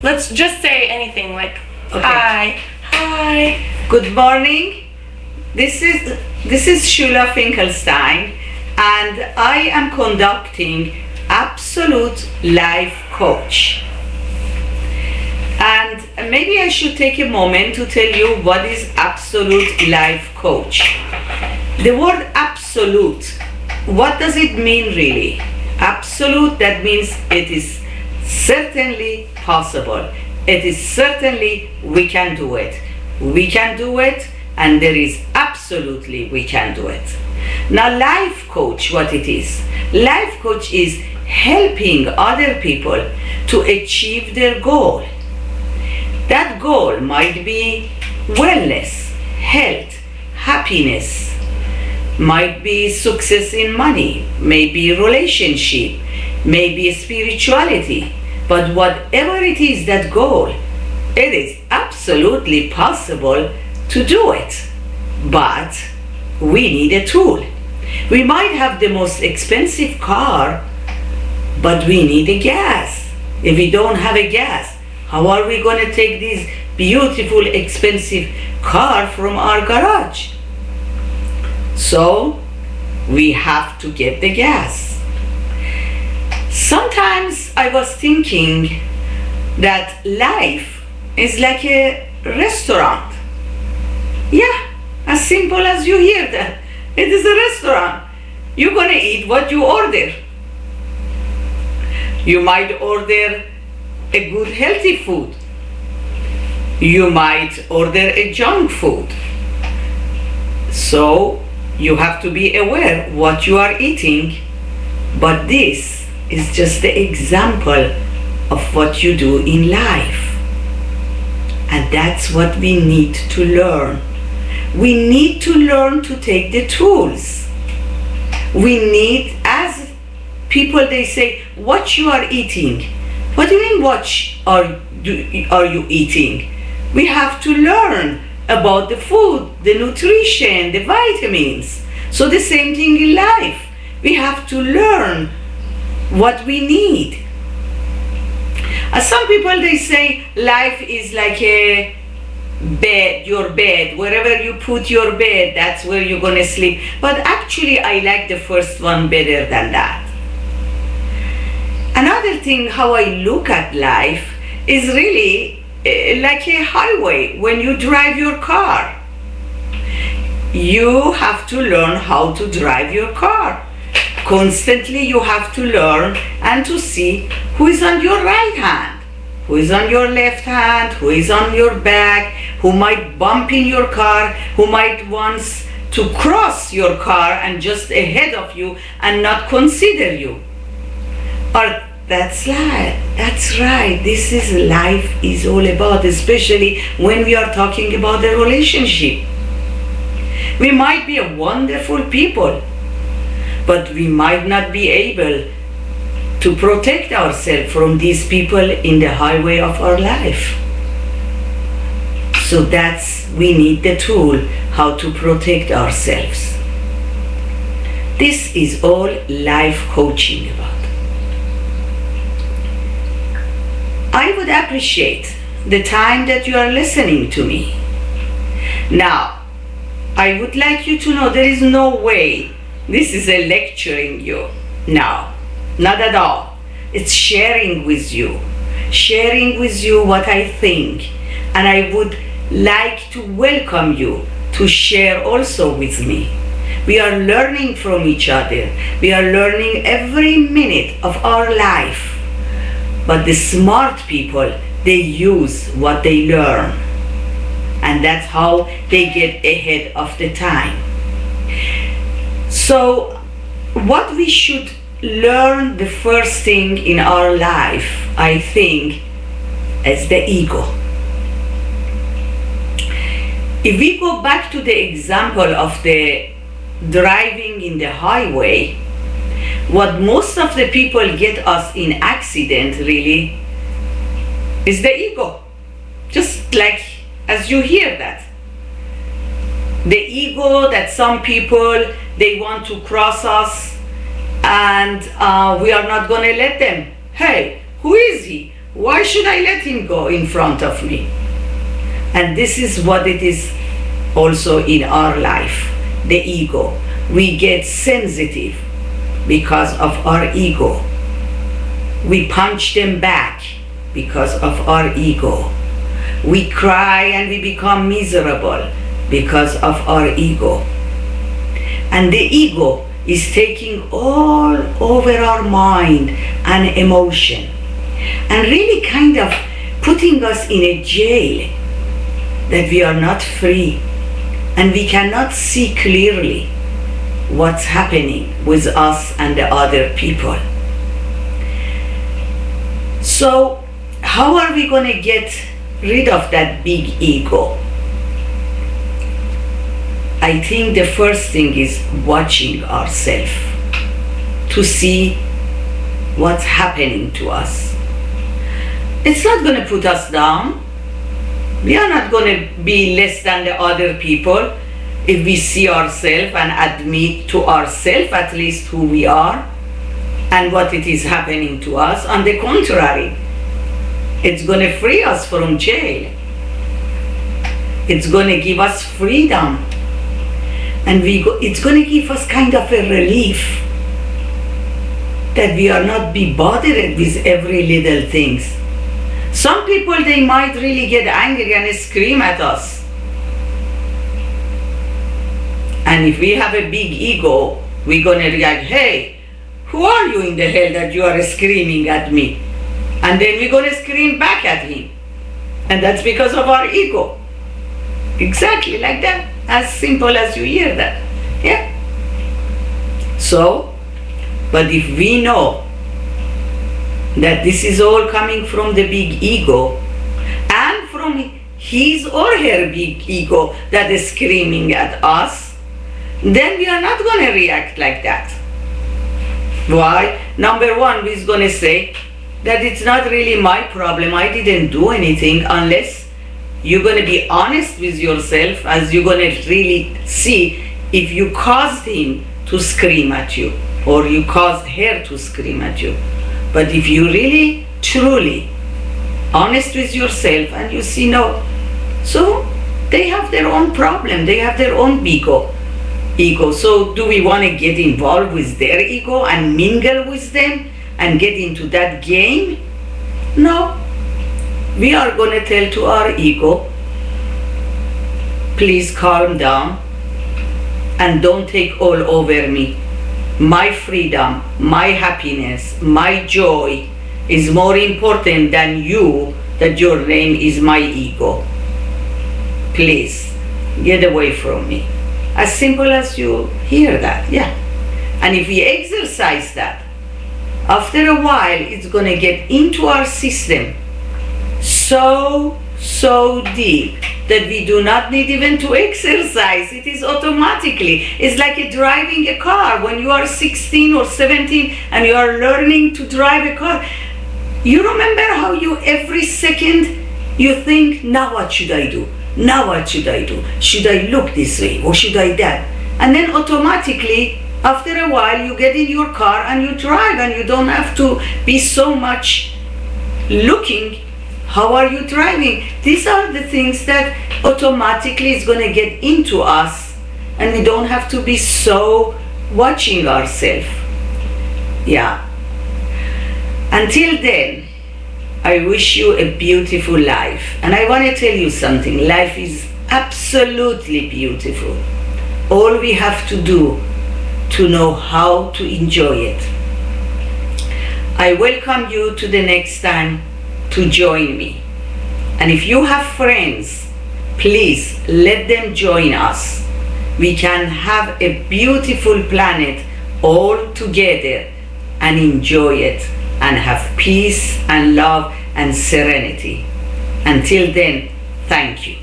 Let's just say anything like Okay. hi. Good morning. This is Shula Finkelstein, and I am conducting Absolute Life Coach. And maybe I should take a moment to tell you what is Absolute Life Coach. The word absolute, what does it mean really? Absolute, that means it is certainly possible. It is certainly we can do it. We can do it, and there is absolutely we can do it. Now, life coach, what it is? Life coach is helping other people to achieve their goal. That goal might be wellness, health, happiness, might be success in money, maybe relationship, maybe spirituality. But whatever it is, that goal, it is absolutely possible to do it. But we need a tool. We might have the most expensive car, but we need a gas. If we don't have a gas, how are we going to take this beautiful, expensive car from our garage? So we have to get the gas. Sometimes I was thinking that life is like a restaurant. Yeah, as simple as you hear that. It is a restaurant. You're going to eat what you order. You might order a good healthy food. You might order a junk food. So you have to be aware what you are eating, but this is just the example of what you do in life. And that's what we need to learn. We need to learn to take the tools. We need, as people they say, what you are eating. What do you mean what are you eating? We have to learn about the food, the nutrition, the vitamins. So the same thing in life. We have to learn what we need. Some people they say life is like a bed, your bed. Wherever you put your bed, that's where you're gonna sleep. But actually I like the first one better than that. Another thing how I look at life is really like a highway. When you drive your car, you have to learn how to drive your car. Constantly you have to learn and to see who is on your right hand, who is on your left hand, who is on your back, who might bump in your car, who might want to cross your car and just ahead of you and not consider you. Or that's right, this is life is all about, especially when we are talking about the relationship. We might be a wonderful people, but we might not be able to protect ourselves from these people in the highway of our life. So we need the tool how to protect ourselves. This is all life coaching about. I would appreciate the time that you are listening to me. Now, I would like you to know there is no way this is a lecturing you. No, not at all. It's sharing with you what I think. And I would like to welcome you to share also with me. We are learning from each other. We are learning every minute of our life. But the smart people, they use what they learn. And that's how they get ahead of the time. So what we should learn, the first thing in our life, I think, is the ego. If we go back to the example of the driving in the highway, what most of the people get us in accident really is the ego. Just like as you hear that. The ego that some people, they want to cross us and we are not going to let them. Hey, who is he? Why should I let him go in front of me? And this is what it is also in our life, the ego. We get sensitive because of our ego. We punch them back because of our ego. We cry and we become miserable because of our ego. And the ego is taking all over our mind and emotion and really kind of putting us in a jail that we are not free and we cannot see clearly what's happening with us and the other people. So how are we going to get rid of that big ego? I think the first thing is watching ourselves to see what's happening to us. It's not going to put us down. We are not going to be less than the other people if we see ourselves and admit to ourselves at least who we are and what it is happening to us. On the contrary, it's going to free us from jail. It's going to give us freedom. And it's going to give us kind of a relief that we are not be bothered with every little things. Some people, they might really get angry and scream at us. And if we have a big ego, we're going to react, hey, who are you in the hell that you are screaming at me? And then we're going to scream back at him. And that's because of our ego. Exactly like that. As simple as you hear that. Yeah? So, but if we know that this is all coming from the big ego and from his or her big ego that is screaming at us, then we are not going to react like that. Why? Number one, we're going to say that it's not really my problem. I didn't do anything, unless you're going to be honest with yourself, as you're going to really see if you caused him to scream at you or you caused her to scream at you. But if you really, truly honest with yourself and you see no, so they have their own problem, they have their own ego. So do we want to get involved with their ego and mingle with them and get into that game? No. We are going to tell to our ego, please calm down and don't take all over me. My freedom, my happiness, my joy is more important than you, that your name is my ego. Please, get away from me. As simple as you hear that, yeah. And if we exercise that, after a while, it's going to get into our system so deep that we do not need even to exercise. It is automatically. It's like driving a car. When you are 16 or 17 and you are learning to drive a car, you remember how you every second you think, now what should I do? Now what should I do? Should I look this way or should I that? And then automatically, after a while, you get in your car and you drive, and you don't have to be so much looking. How are you driving? These are the things that automatically is going to get into us, and we don't have to be so watching ourselves. Yeah. Until then, I wish you a beautiful life. And I want to tell you something. Life is absolutely beautiful. All we have to do to know how to enjoy it. I welcome you to the next time to join me. And if you have friends, please let them join us. We can have a beautiful planet all together and enjoy it and have peace and love and serenity. Until then, thank you.